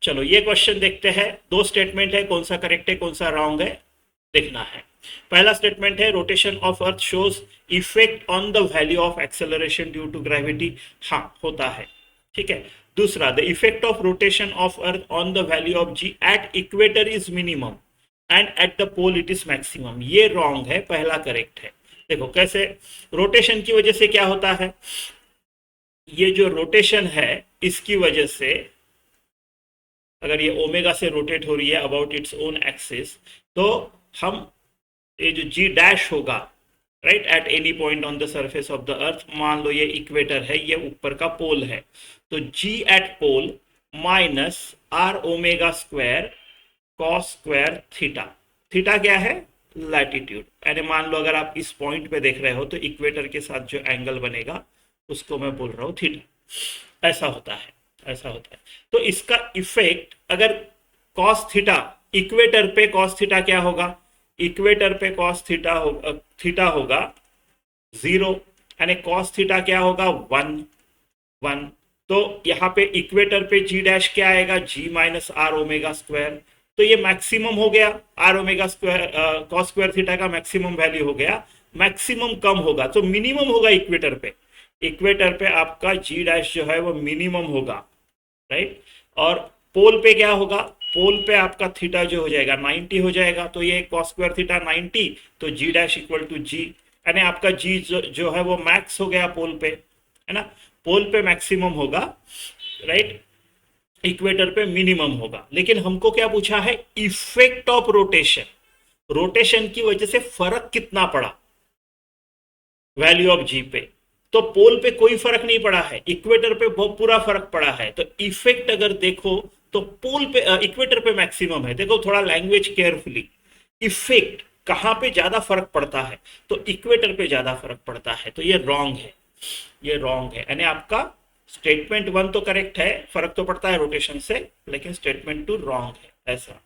चलो ये क्वेश्चन देखते हैं। दो स्टेटमेंट है, कौन सा करेक्ट है कौन सा रॉन्ग है देखना है। पहला स्टेटमेंट है rotation of earth shows effect on the value of acceleration due to gravity. हाँ होता है, ठीक है। दूसरा, the effect of rotation of earth on the value of g at equator is minimum and at the pole it is maximum. ये wrong है, पहला correct है। देखो कैसे, रोटेशन की वजह से क्या होता है, ये जो रोटेशन है इसकी वजह से, अगर ये ओमेगा से रोटेट हो रही है अबाउट इट्स ओन एक्सिस, तो हम ये जो जी डैश होगा right at any point on the surface of the earth, मान लो ये इक्वेटर है, ये ऊपर का पोल है, तो G at pole minus are omega square cos square theta. Theta क्या है, लैटिट्यूड। यानी मान लो अगर आप इस पॉइंट पे देख रहे हो तो इक्वेटर के साथ जो एंगल बनेगा उसको मैं बोल रहा हूँ थीटा। ऐसा होता है, ऐसा होता है। तो इसका इफेक्ट अगर कॉस थीटा, इक्वेटर पे कॉस थीटा क्या होगा, इक्वेटर पे कॉस थीटा होगा, थीटा होगा 0, यानी कॉस थीटा क्या होगा 1। तो यहाँ पे इक्वेटर पे जी डैश क्या आएगा, g minus are omega square. तो ये मैक्सिमम हो गया, r omega square cos square theta का मैक्सिमम वैल्यू हो गया। मैक्सिमम कम होगा तो मिनिमम होगा इक्वेटर पे। इक्वेटर पे आपका जी डैश जो है वो मिनिमम होगा, राइट। और पोल पे क्या होगा, पोल पे आपका थीटा जो हो जाएगा 90 हो जाएगा। तो ये कॉस स्क्वायर थीटा 90, तो जी डैश इक्वल टू जी, यानी आपका जी जो है वो मैक्स हो गया पोल पे, है ना। पोल पे मैक्सिमम होगा, राइट, इक्वेटर पे मिनिमम होगा। लेकिन हमको क्या पूछा है, इफेक्ट ऑफ रोटेशन, रोटेशन की वजह से फर्क कितना पड़ा वैल्यू ऑफ जी पे। तो पोल पे कोई फर्क नहीं पड़ा है, इक्वेटर पे बहुत पूरा फर्क पड़ा है। तो इफेक्ट अगर देखो तो पोल पे इक्वेटर पे मैक्सिमम है। देखो थोड़ा लैंग्वेज केयरफुली, इफेक्ट कहां पे ज्यादा फर्क पड़ता है, तो इक्वेटर पे ज्यादा फर्क पड़ता है। तो ये रॉन्ग है, ये रॉन्ग है। यानी आपका स्टेटमेंट 1 तो करेक्ट है, फर्क तो पड़ता है रोटेशन से, लेकिन स्टेटमेंट 2 रॉन्ग है, ऐसा।